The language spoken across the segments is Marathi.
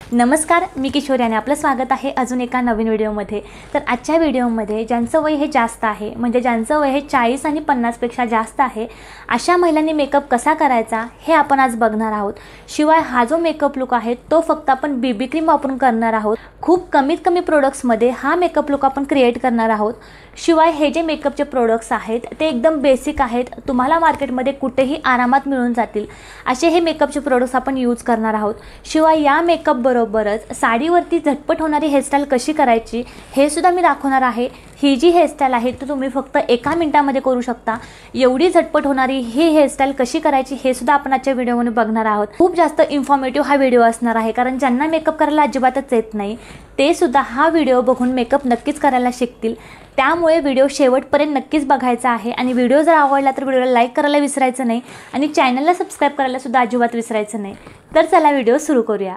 नमस्कार, मी किशोरी आणि आपलं स्वागत आहे अजून एका नवीन व्हिडिओमध्ये। तर आजच्या व्हिडिओमध्ये ज्यांचं वय हे जास्त आहे, म्हणजे ज्यांचं वय हे 40 आणि 50 पेक्षा जास्त आहे, अशा महिलांनी मेकअप कसा करायचा हे आपण आज बघणार आहोत। शिवाय हा जो मेकअप लुक आहे तो फक्त आपण बीबी क्रीम वापरून करणार आहोत। खूप कमी प्रोडक्ट्समध्ये हा मेकअप लुक आपण क्रिएट करणार आहोत। शिवाय हे जे मेकअपचे प्रोडक्ट्स आहेत ते एकदम बेसिक आहेत, तुम्हाला मार्केटमध्ये कुठेही आरामात मिळून जातील असे हे मेकअपचे प्रोडक्ट्स आपण यूज करणार आहोत। शिवाय या मेकअप बरोबरच साडीवरती झटपट होणारी हेअरस्टाईल कशी करायची हे सुद्धा मी दाखवणार आहे। ही जी हेअरस्टाईल आहे ती तुम्ही फक्त 1 मिनिटामध्ये करू शकता। एवढी झटपट होणारी ही हेअरस्टाईल कशी करायची हे सुद्धा आपण आजच्या व्हिडिओमध्ये बघणार आहोत। खूप जास्त इन्फॉर्मेटिव्ह हा व्हिडिओ असणार आहे, कारण ज्यांना मेकअप करायला अजिबातच येत नाही ते सुद्धा हा व्हिडिओ बघून मेकअप नक्कीच करायला शिकतील। त्यामुळे व्हिडिओ शेवटपर्यंत नक्कीच बघायचा आहे आणि व्हिडिओ जर आवडला तर व्हिडिओला लाईक करायला विसरायचं नाही आणि चॅनलला सबस्क्राईब करायला सुद्धा अजिबात विसरायचं नाही। तर चला व्हिडिओ सुरू करूया।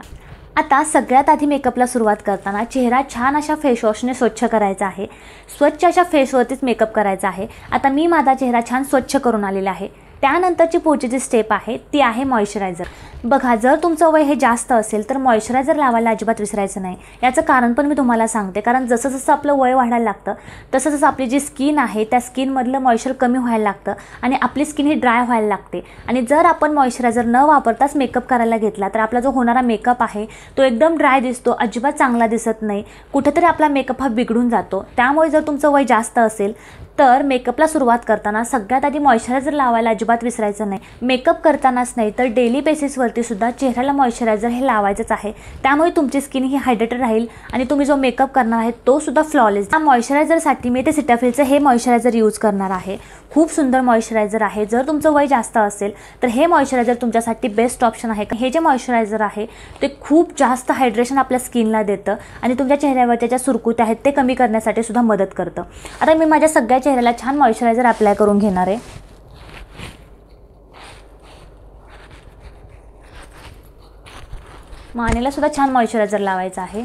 आता सगळ्यात आधी मेकअपला सुरुवात करताना चेहरा छान अशा फेसवॉशने स्वच्छ करायचा आहे। स्वच्छ अशा फेसवरतीच मेकअप करायचा आहे। आता मी माझा चेहरा छान स्वच्छ करून आलेला आहे। त्यानंतरची पुढची जी स्टेप आहे ती आहे मॉइश्चरायझर। बघा, जर तुमचं वय हे जास्त असेल तर मॉइश्चरायझर लावायला अजिबात विसरायचं नाही। याचं कारण पण मी तुम्हाला सांगते, कारण जसं जसं आपलं वय वाढायला लागतं तसं जसं आपली जी स्किन आहे त्या स्किनमधलं मॉइश्चर कमी व्हायला लागतं आणि आपली स्किन ही ड्राय व्हायला लागते। आणि जर आपण मॉइश्चरायझर न वापरताच मेकअप करायला घेतला तर आपला जो होणारा मेकअप आहे तो एकदम ड्राय दिसतो, अजिबात चांगला दिसत नाही, कुठेतरी आपला मेकअप हा बिघडून जातो। त्यामुळे जर तुमचं वय जास्त असेल तर मेकअपला सुरुवात करताना सगळ्यात आधी मॉइश्चरायझर लावायला अजिबात विसरायचं नाही। मेकअप करतानाच नाही तर डेली बेसिसवरती सुद्धा चेहऱ्याला मॉइश्चरायझर हे लावायचंच आहे। त्यामुळे तुमची स्किन ही हायड्रेटेड राहील आणि तुम्ही जो मेकअप करणार आहे तो सुद्धा फ्लॉलेस। या मॉइश्चरायझरसाठी मी ते सिटाफिलचं हे मॉइश्चरायझर यूज करणार आहे। खूप सुंदर मॉइश्चरायझर आहे। जर तुमचं वय जास्त असेल तर हे मॉइश्चरायझर तुमच्यासाठी बेस्ट ऑप्शन आहे। हे जे मॉइश्चरायझर आहे ते खूप जास्त हायड्रेशन आपल्या स्किनला देतं आणि तुमच्या चेहऱ्यावरच्या ज्या सुरकुत्या आहेत ते कमी करण्यासाठी सुद्धा मदत करतं। आता मी माझ्या सगळ्या चेहऱ्याला छान मॉइश्चरायझर अप्लाय करून घेणार आहे। मानेला सुद्धा छान मॉइश्चरायझर लावायचं आहे।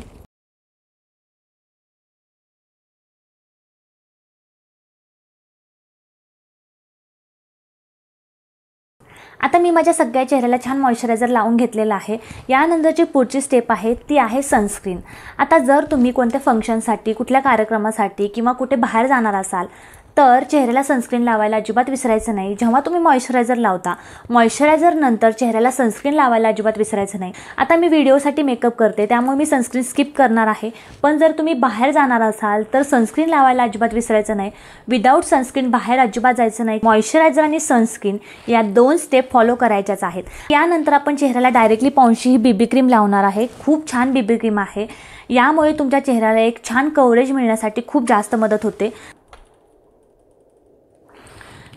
आता मी माझ्या सगळ्या चेहऱ्याला छान मॉइश्चरायझर लावून घेतलेला आहे। यानंतरची पुढची स्टेप आहे ती आहे सनस्क्रीन। आता जर तुम्ही कोणत्या फंक्शनसाठी, कुठल्या कार्यक्रमासाठी किंवा कुठे बाहेर जाणार असाल तर चेहऱ्याला सनस्क्रीन लावायला अजिबात विसरायचं नाही। जेव्हा तुम्ही मॉइश्चरायझर लावता, मॉइश्चरायझर नंतर चेहऱ्याला सनस्क्रीन लावायला अजिबात विसरायचं नाही। आता मी व्हिडिओसाठी मेकअप करते त्यामुळे मी सनस्क्रीन स्किप करणार आहे, पण जर तुम्ही बाहेर जाणार असाल तर सनस्क्रीन लावायला अजिबात विसरायचं नाही। विदाऊट सनस्क्रीन बाहेर अजिबात जायचं नाही। मॉइश्चरायझर आणि सनस्क्रीन या 2 स्टेप फॉलो करायच्याच आहेत। यानंतर आपण चेहऱ्याला डायरेक्टली पॉन्ड्सची ही बीबी क्रीम लावणार आहे। खूप छान बीबी क्रीम आहे, यामुळे तुमच्या चेहऱ्याला एक छान कव्हरेज मिळण्यासाठी खूप जास्त मदत होते।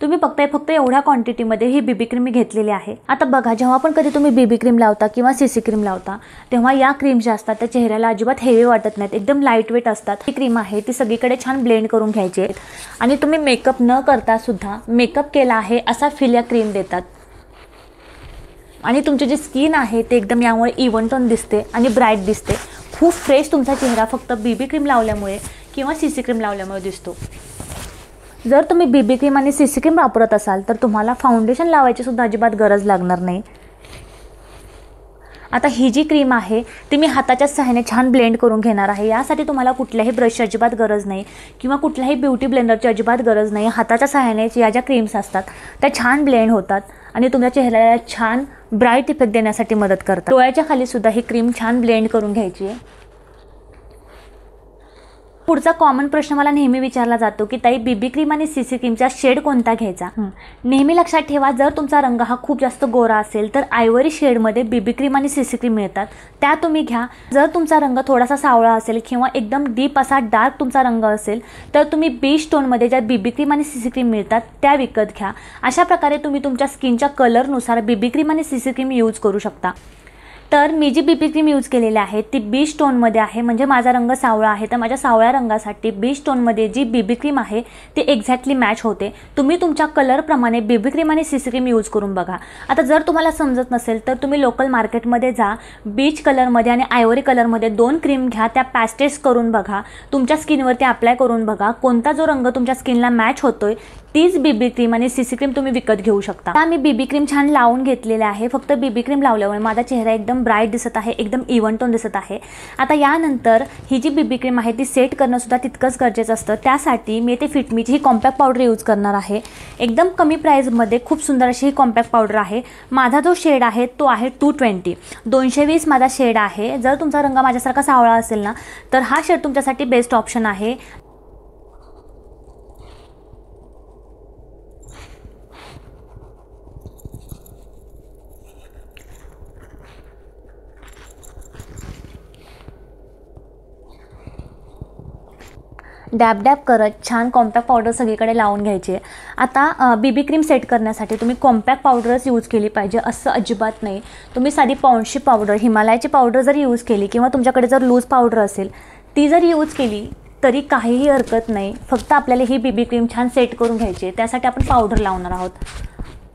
तुम्ही फक्त एवढ्या क्वांटिटीमध्ये ही बीबी क्रीम मी घेतलेली आहे। आता बघा, जेव्हा पण कधी तुम्ही बीबी क्रीम लावता किंवा सीसी क्रीम लावता तेव्हा या क्रीम ज्या असतात त्या चेहऱ्याला अजिबात हेवी वाटत नाहीत, एकदम लाईट वेट असतात। ही क्रीम आहे ती सगळीकडे छान ब्लेंड करून घ्यायची आहे आणि तुम्ही मेकअप न करता सुद्धा मेकअप केला आहे असा फील या क्रीम देतात आणि तुमची जी स्किन आहे ते एकदम यामुळे इव्हन टोन दिसते आणि ब्राईट दिसते। खूप फ्रेश तुमचा चेहरा फक्त बीबी क्रीम लावल्यामुळे किंवा सीसी क्रीम लावल्यामुळे दिसतो। जर तुम्ही बीबी क्रीम आणि सीसी क्रीम वापरत असाल तर तुम्हाला फाउंडेशन लावायची सुद्धा अजिबात गरज लागणार नाही। आता ही जी क्रीम आहे ती मी हाताच्या सहाय्याने छान ब्लेंड करून घेणार आहे। यासाठी तुम्हाला कुठल्याही ब्रशची अजिबात गरज नाही किंवा कुठल्याही ब्युटी ब्लेंडरची अजिबात गरज नाही। हाताच्या सहाय्याने या ज्या क्रीम्स असतात त्या छान ब्लेंड होतात आणि तुमच्या चेहऱ्याला छान ब्राईट इफेक्ट देण्यासाठी मदत करतात। डोळ्याच्या खाली सुद्धा ही क्रीम छान ब्लेंड करून घ्यायची आहे। पुढचा कॉमन प्रश्न मला नेहमी विचारला जातो की ताई, बीबी क्रीम आणि सीसी क्रीमचा शेड कोणता घ्यायचा? नेहमी लक्षात ठेवा, जर तुमचा रंग हा खूप जास्त गोरा असेल तर आयव्हरी शेडमध्ये बीबी क्रीम आणि सीसी क्रीम मिळतात, त्या तुम्ही घ्या। जर तुमचा रंग थोडासा सावळा असेल किंवा एकदम डीप असा डार्क तुमचा रंग असेल तर तुम्ही बीच टोनमध्ये ज्या बीबी क्रीम आणि सीसी क्रीम मिळतात त्या विकत घ्या। अशा प्रकारे तुम्ही तुमच्या स्किनच्या कलरनुसार बीबी क्रीम आणि सीसी क्रीम यूज करू शकता। तर मी जी बीबी क्रीम यूज केलेली आहे ती बीच टोनमध्ये आहे, म्हणजे माझा रंग सावळा आहे तर माझ्या सावळ्या रंगासाठी बीच टोनमध्ये जी बीबी क्रीम आहे ती एक्झॅक्टली मॅच होते। तुम्ही तुमच्या कलरप्रमाणे बीबी क्रीम आणि सीसी क्रीम यूज करून बघा। आता जर तुम्हाला समजत नसेल तर तुम्ही लोकल मार्केटमध्ये जा, बीच कलरमध्ये आणि आयव्हरी कलरमध्ये 2 क्रीम घ्या, त्या पॅस्टेज करून बघा, तुमच्या स्किनवरती अप्लाय करून बघा, कोणता जो रंग तुमच्या स्किनला मॅच होतोय तीच बीबी क्रीम आणि सीसी क्रीम तुम्ही विकत घेऊ शकता। आता मी बीबी क्रीम छान लावून घेतलेले आहे। फक्त बीबी क्रीम लावल्यामुळे माझा चेहरा एकदम ब्राईट दिसत आहे, एकदम इव्हन टोन दिसत आहे। आता यानंतर ही जी बीबी क्रीम आहे ती सेट करणं सुद्धा तितकंच गरजेचं असतं। त्यासाठी मी ते फिटमीची ही कॉम्पॅक्ट पावडर यूज करणार आहे। एकदम कमी प्राईजमध्ये खूप सुंदर अशी ही कॉम्पॅक्ट पावडर आहे। माझा जो शेड आहे तो आहे 220, 220 माझा शेड आहे। जर तुमचा रंग माझ्यासारखा सावळा असेल ना तर हा शेड तुमच्यासाठी बेस्ट ऑप्शन आहे। डॅब डॅब करत छान कॉम्पॅक्ट पावडर सगळीकडे लावून घ्यायची। आता बीबी क्रीम सेट करण्यासाठी तुम्ही कॉम्पॅक्ट पावडरच यूज केली पाहिजे असं अजिबात नाही। तुम्ही साधी पॉन्ड्सची पावडर, हिमालयाची पावडर जर यूज केली किंवा तुमच्याकडे जर लूज पावडर असेल ती जर यूज केली तरी काहीही हरकत नाही। फक्त आपल्याला ही बीबी क्रीम छान सेट करून घ्यायची, त्यासाठी आपण पावडर लावणार आहोत।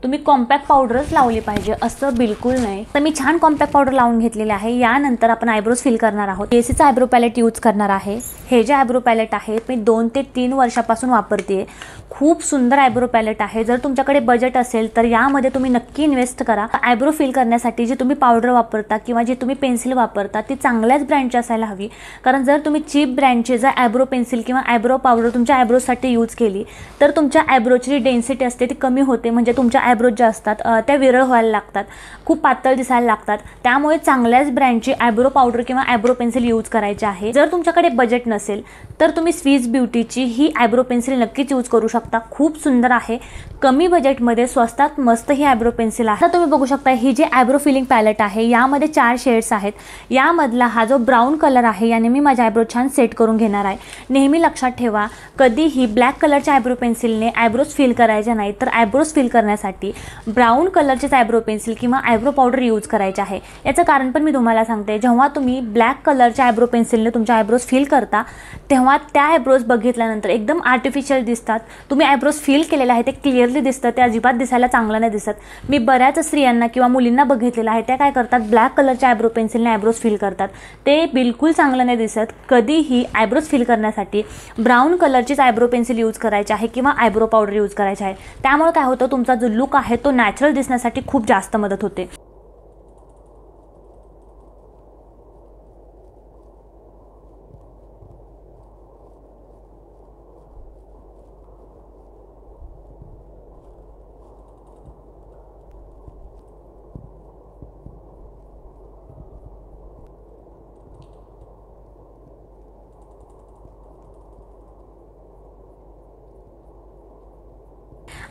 तुम्ही कॉम्पॅक्ट पावडरच लावली पाहिजे असं बिलकुल नाही। तर मी छान कॉम्पॅक्ट पावडर लावून घेतलेले आहे। यानंतर आपण आयब्रोज फिल करणार आहोत। केसीचा आयब्रो पॅलेट यूज करणार आहे। हे जे आयब्रो पॅलेट आहे मी 2 ते 3 वर्षापासून वापरते। खूप सुंदर आयब्रो पॅलेट आहे। जर तुमच्याकडे बजेट असेल तर यामध्ये तुम्ही नक्की इन्वेस्ट करा। आयब्रो फिल करण्यासाठी जी तुम्ही पावडर वापरता किंवा जी तुम्ही पेन्सिल वापरता ती चांगल्याच ब्रँडची असायला हवी, कारण जर तुम्ही चीप ब्रँडची जर आयब्रो पेन्सिल किंवा आयब्रो पावडर तुमच्या आयब्रोसाठी यूज केली तर तुमच्या आयब्रोची जी डेन्सिटी असते ती कमी होते, म्हणजे तुमच्या आयब्रोज जे असतात त्या विरळ व्हायला लागतात, खूप पातळ दिसायला लागतात। त्यामुळे चांगल्याच ब्रँडची आयब्रो पावडर किंवा आयब्रो पेन्सिल यूज करायची आहे। जर तुमच्याकडे बजेट नसेल तर तुम्ही स्विस ब्युटीची ही आयब्रो पेन्सिल नक्कीच यूज करू शकता। खूप सुंदर आहे, कमी बजेटमध्ये स्वस्तात मस्त ही आयब्रो पेन्सिल आहे। आता तुम्ही बघू शकता ही जी आयब्रो फिलिंग पॅलेट आहे यामध्ये 4 शेड्स आहेत। यामधला हा जो ब्राऊन कलर आहे याने मी माझा आयब्रो छान सेट करून घेणार आहे। नेहमी लक्षात ठेवा, कधीही ब्लॅक कलरच्या आयब्रो पेन्सिलने आयब्रोज फिल करायचे नाही, तर आयब्रोज फिल करण्यासाठी ब्राऊन कलरचीच आयब्रो पेन्सिल किंवा आयब्रो पावडर यूज करायचे आहे। याचं कारण पण मी तुम्हाला सांगते। जेव्हा तुम्ही ब्लॅक कलरच्या आयब्रो पेन्सिलने तुमच्या आयब्रोज फिल करता तेव्हा त्या आयब्रोज बघितल्यानंतर एकदम आर्टिफिशियल दिसतात। तुम्ही आयब्रोज फिल केलेले आहे ते क्लिअरली दिसतं, ते अजिबात दिसायला चांगलं नाही दिसत। मी बऱ्याच स्त्रियांना किंवा मुलींना बघितलेलं आहे त्या काय करतात, ब्लॅक कलरच्या आयब्रो पेन्सिलने आयब्रोज फिल करतात, ते बिलकुल चांगलं नाही दिसत। कधीही आयब्रोज फिल करण्यासाठी ब्राऊन कलरचीच आयब्रो पेन्सिल यूज करायची आहे किंवा आयब्रो पावडर यूज करायची आहे। त्यामुळे काय होतं, तुमचा जो लुक आहे तो नॅचरल दिसण्यासाठी खूप जास्त मदत होते।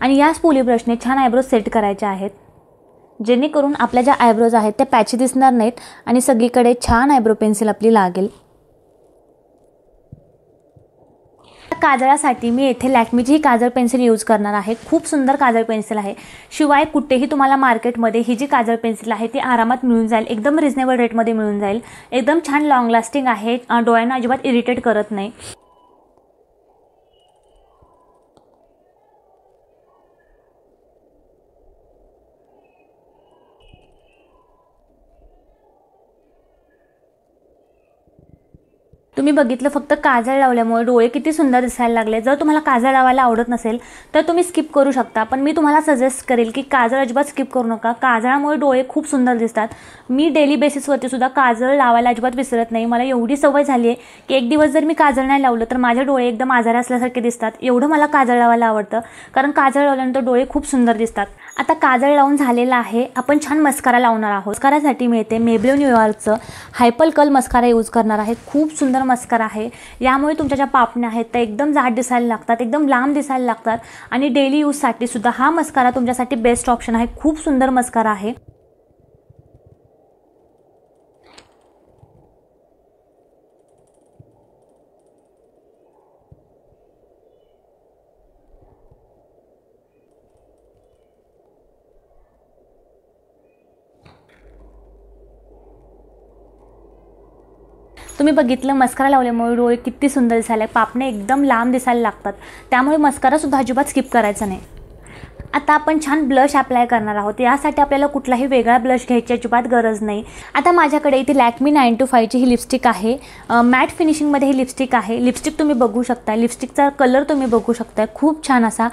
आणि या स्पूली ब्रशने छान आयब्रोज सेट करायचे आहेत, जेणेकरून आपल्या ज्या आयब्रोज आहेत त्या पॅची दिसणार नाहीत आणि सगळीकडे छान आयब्रो पेन्सिल आपली लागेल। काजळासाठी मी येथे लॅक्मीची ही काजळ पेन्सिल यूज करणार आहे। खूप सुंदर काजळ पेन्सिल आहे। शिवाय कुठेही तुम्हाला मार्केटमध्ये ही जी काजळ पेन्सिल आहे ती आरामात मिळून जाईल, एकदम रिजनेबल रेटमध्ये मिळून जाईल। एकदम छान लॉंग लास्टिंग आहे, डोळ्यांना अजिबात इरिटेट करत नाही। तुम्ही बघितलं, फक्त काजळ लावल्यामुळे डोळे किती सुंदर दिसायला लागले। जर तुम्हाला काजळ लावायला आवडत नसेल तर तुम्ही स्किप करू शकता, पण मी तुम्हाला सजेस्ट करेल की काजळ अजिबात स्किप करू नका। काजळामुळे डोळे खूप सुंदर दिसतात। मी डेली बेसिसवरती सुद्धा काजळ लावायला अजिबात विसरत नाही। मला एवढी सवय झाली आहे की एक दिवस जर मी काजळ नाही लावलं तर माझे डोळे एकदम आजारी असल्यासारखे दिसतात। एवढं मला काजळ लावायला आवडतं, कारण काजळ लावल्यानंतर डोळे खूप सुंदर दिसतात। आता काजळ लावून झालेला आहे, आपण छान मस्कारा लावणार आहोत। मस्कारासाठी मी येथे मेबलिन न्यूयॉर्कचं हायपर कर्ल मस्कारा यूज करणार आहे। खूप सुंदर मस्कारा आहे, यामुळे तुमच्या ज्या पापण्या आहेत त्या एकदम जाड दिसायला लागतात, एकदम लांब दिसायला लागतात आणि डेली यूजसाठी सुद्धा हा मस्कारा तुमच्यासाठी बेस्ट ऑप्शन आहे। खूप सुंदर मस्कारा आहे। तुम्ही बघितलं, मस्कारा लावल्यामुळे डोळे किती सुंदर दिसायला, पापणे एकदम लांब दिसायला लागतात। त्यामुळे मस्कारा सुद्धा अजिबात स्किप करायचा नाही। आता आपण छान ब्लश अप्लाय करणार आहोत। यासाठी आपल्याला कुठलाही वेगळा ब्लश घ्यायची अजिबात गरज नाही। आता माझ्याकडे इथे लॅक्मे 925 ची ही लिपस्टिक आहे। मॅट फिनिशिंगमध्ये ही लिपस्टिक आहे। लिपस्टिक तुम्ही बघू शकता, लिपस्टिकचा कलर तुम्ही बघू शकता, खूप छान असा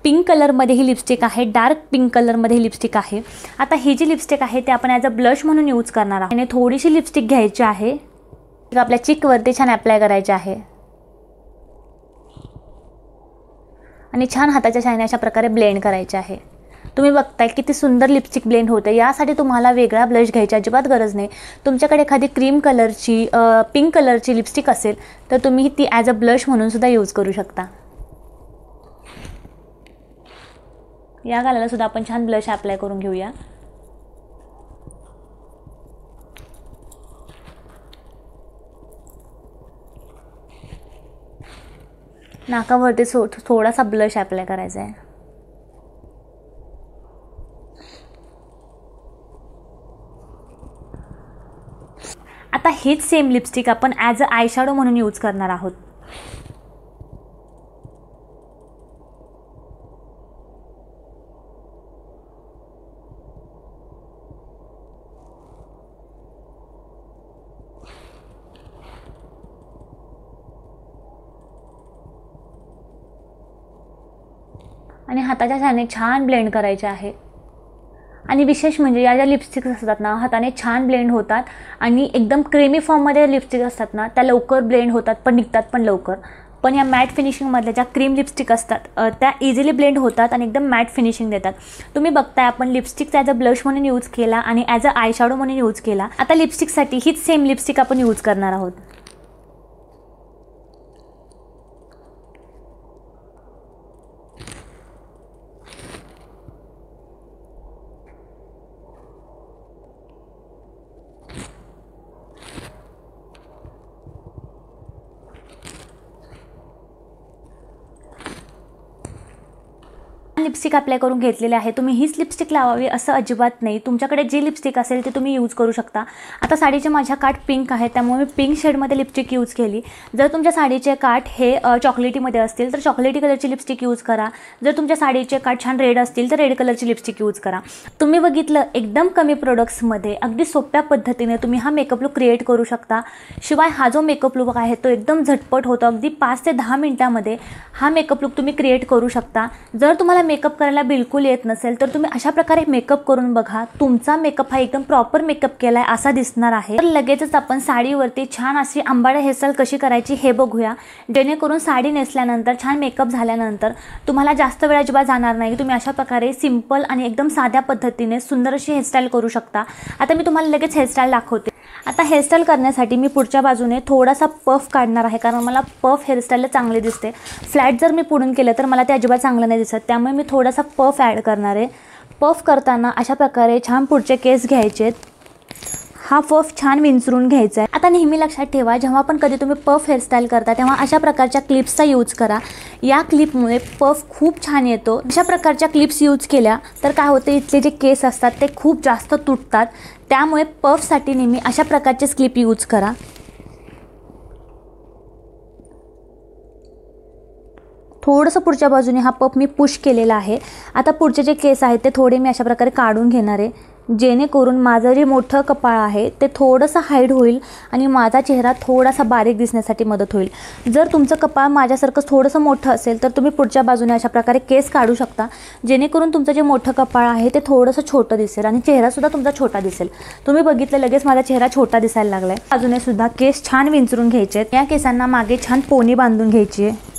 पिंक कलरमध्ये ही लिपस्टिक आहे, डार्क पिंक कलरमध्ये ही लिपस्टिक आहे। आता ही जी लिपस्टिक आहे ते आपण ॲज अ ब्लश म्हणून यूज करणार आहोत। आणि थोडीशी लिपस्टिक घ्यायची आहे, आपल्या चीकवरती छान अप्लाय करायची आहे आणि छान हाताच्या साहाय्याने अशा प्रकारे ब्लेंड करायचे आहे। तुम्ही बघताय किती सुंदर लिपस्टिक ब्लेंड होते। यासाठी तुम्हाला वेगळा ब्लश घ्यायची अजिबात गरज नाही। तुमच्याकडे एखादी क्रीम कलरची पिंक कलरची लिपस्टिक असेल तर तुम्ही ती ॲज अ ब्लश म्हणून सुद्धा यूज करू शकता। या गालाला सुद्धा आपण छान ब्लश अप्लाय करून घेऊया। नाकावरती थोडासा ब्लश अप्लाय करायचा आहे। आता हेच सेम लिपस्टिक आपण ॲज अ आय शॅडो म्हणून यूज करणार आहोत। आणि हाताच्या साहाय्याने छान ब्लेंड करायचे आहे। आणि विशेष म्हणजे या ज्या लिपस्टिक्स असतात ना, हाताने छान ब्लेंड होतात आणि एकदम क्रीमी फॉर्ममध्ये लिपस्टिक असतात ना, त्या लवकर ब्लेंड होतात पण निघतात पण लवकर। पण या मॅट फिनिशिंगमधल्या ज्या क्रीम लिपस्टिक असतात त्या इझिली ब्लेंड होतात आणि एकदम मॅट फिनिशिंग देतात। तुम्ही बघताय आपण लिपस्टिकचा ॲज अ ब्लश म्हणून यूज केला आणि ॲज अ आय शॅडो म्हणून यूज केला। आता लिपस्टिकसाठी हीच सेम लिपस्टिक आपण यूज करणार आहोत। लिपस्टिक अप्लाय करून घेतलेले आहे। तुम्ही हीच लिपस्टिक लावावी असं अजिबात नाही, तुमच्याकडे जी लिपस्टिक असेल ती तुम्ही यूज करू शकता। आता साडीचे माझ्या काठ पिंक आहे त्यामुळे मी पिंक शेडमध्ये लिपस्टिक यूज केली। जर तुमच्या साडीचे काठ हे चॉकलेटीमध्ये असतील तर चॉकलेटी कलरची लिपस्टिक यूज करा। जर तुमच्या साडीचे काठ छान रेड असतील तर रेड कलरची लिपस्टिक यूज करा। तुम्ही बघितलं एकदम कमी प्रोडक्ट्समध्ये अगदी सोप्या पद्धतीने तुम्ही हा मेकअप लुक क्रिएट करू शकता। शिवाय हा जो मेकअप लुक आहे तो एकदम झटपट होतो, अगदी 5 ते 10 मिनिटांमध्ये हा मेकअप लुक तुम्ही क्रिएट करू शकता। जर तुम्हाला मेकअप करायला बिलकुल येत नसेल तर तुम्ही अशा प्रकारे मेकअप करून बघा, तुमचा मेकअप हा एकदम प्रॉपर मेकअप केलाय असा दिसणार आहे। तर लगेचच आपण साडीवरती छान अशी अंबाडा हेअरस्टाईल कशी करायची हे बघूया, जेणेकरून साडी नेसल्यानंतर छान मेकअप झाल्यानंतर तुम्हाला जास्त वेळ अजिबात जाणार नाही। तुम्ही अशा प्रकारे सिंपल आणि एकदम साध्या पद्धतीने सुंदर अशी हेअरस्टाईल करू शकता। आता मी तुम्हाला लगेच हेअरस्टाईल दाखवते। आता हेअरस्टाईल करण्यासाठी मी पुढच्या बाजूने थोडासा पफ काढणार आहे, कारण मला पफ हेअरस्टाईलला चांगले दिसते। फ्लॅट जर मी पुढून केलं तर मला ते अजिबात चांगलं नाही दिसत, त्यामुळे मी थोडासा पफ ॲड करणार आहे। पफ करताना अशा प्रकारे छान पुढचे केस घ्यायचे, हा पफ छान विंचरून घ्यायचा आहे। आता नेहमी लक्षात ठेवा, जेव्हा पण कधी तुम्ही पफ हेअरस्टाईल करता तेव्हा अशा प्रकारच्या क्लिप्सचा यूज करा। या क्लिपमुळे पफ खूप छान येतो। अशा प्रकारच्या क्लिप्स यूज केल्या तर काय होते, इथले जे केस असतात ते खूप जास्त तुटतात, त्यामुळे पफसाठी नेहमी अशा प्रकारचे क्लिप यूज करा। थोडंसं पुढच्या बाजूने हा पफ मी पुश केलेला आहे। आता पुढचे जे केस आहेत ते थोडे मी अशा प्रकारे काढून घेणार आहे, जेणेकरून माझं जे मोठं कपाळ आहे ते थोडंसं हाईड होईल आणि माझा चेहरा थोडासा बारीक दिसण्यासाठी मदत होईल। जर तुमचं कपाळ माझ्यासारखं थोडंसं मोठं असेल तर तुम्ही पुढच्या बाजूने अशा प्रकारे केस काढू शकता, जेणेकरून तुमचं जे मोठं कपाळ आहे ते थोडंसं छोटं दिसेल आणि चेहरासुद्धा तुमचा छोटा दिसेल। तुम्ही बघितलं लगेच माझा चेहरा छोटा दिसायला लागला आहे। बाजूने सुद्धा केस छान विंचरून घ्यायचे आहेत। या केसांना मागे छान पोनी बांधून घ्यायची आहे।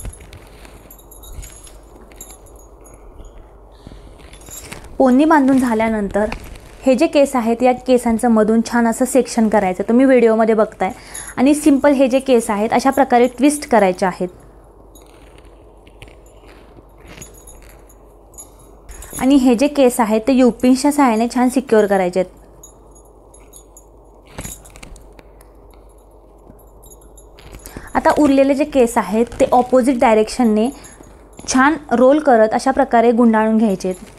पोनी बांधून झाल्यानंतर हे जे केस आहेत या केसांचं मधून छान असं सेक्शन करायचं, तुम्ही व्हिडिओमध्ये बघताय। आणि सिंपल हे जे केस आहेत अशा प्रकारे ट्विस्ट करायचे आहेत। आणि हे जे केस आहेत ते युपिन्सच्या सहाय्याने छान सिक्युअर करायचे आहेत। आता उरलेले जे केस आहेत ते ऑपोजिट डायरेक्शनने छान रोल करत अशा प्रकारे गुंडाळून घ्यायचे आहेत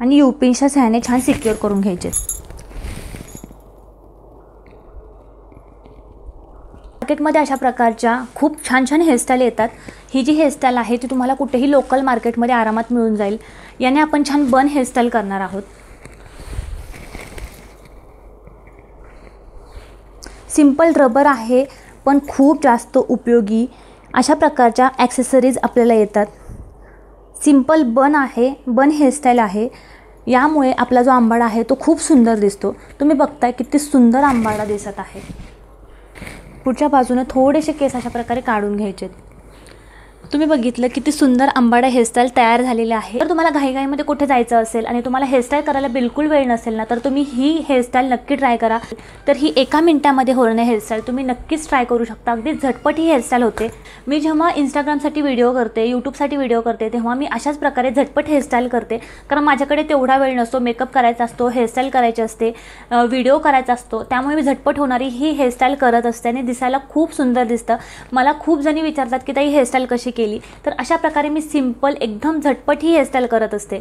आणि युपिन्सच्या सहाय्याने छान सिक्युअर करून घ्यायचे। मार्केटमध्ये अशा प्रकारच्या खूप छान छान हेअरस्टाईल येतात। ही जी हेअरस्टाईल आहे ती तुम्हाला कुठेही लोकल मार्केटमध्ये आरामात मिळून जाईल। याने आपण छान बन हेअरस्टाईल करणार आहोत। सिंपल रबर आहे पण खूप जास्त उपयोगी अशा प्रकारच्या ॲक्सेसरीज आपल्याला येतात। सिंपल बन आहे, बन हेअरस्टाईल आहे। यामुळे आपला जो आंबाडा आहे तो खूप सुंदर दिसतो। तुम्ही बघताय किती सुंदर आंबाडा दिसत आहे। पुढच्या बाजूने थोडेसे केस अशा प्रकारे काढून घ्यायचे। तुम्ही बघितलं किती सुंदर आंबाडा हेअरस्टाईल तयार झालेली आहे। तर तुम्हाला घाईघाईमध्ये कुठे जायचं असेल आणि तुम्हाला हेअरस्टाईल करायला बिलकुल वेळ नसेल ना, तर तुम्ही ही हेअरस्टाईल नक्की ट्राय करा। तर ही 1 मिनिटामध्ये होणारी हेअरस्टाईल तुम्ही नक्कीच ट्राय करू शकता। अगदी झटपट ही हेअरस्टाईल होते। मी जेव्हा इंस्टाग्रामसाठी व्हिडिओ करते, यूट्यूबसाठी व्हिडिओ करते, तेव्हा मी अशाच प्रकारे झटपट हेअरस्टाईल करते, कारण माझ्याकडे तेवढा वेळ नसतो। मेकअप करायचा असतो, हेअरस्टाईल करायची असते, व्हिडिओ करायचा असतो, त्यामुळे मी झटपट होणारी ही हेअरस्टाईल करत असते आणि दिसायला खूप सुंदर दिसतं। मला खूप जणी विचारतात की ताई हेअरस्टाईल कशी केली, तर अशा प्रकारे मी सिंपल एकदम झटपट ही हेअरस्टाईल करत असते।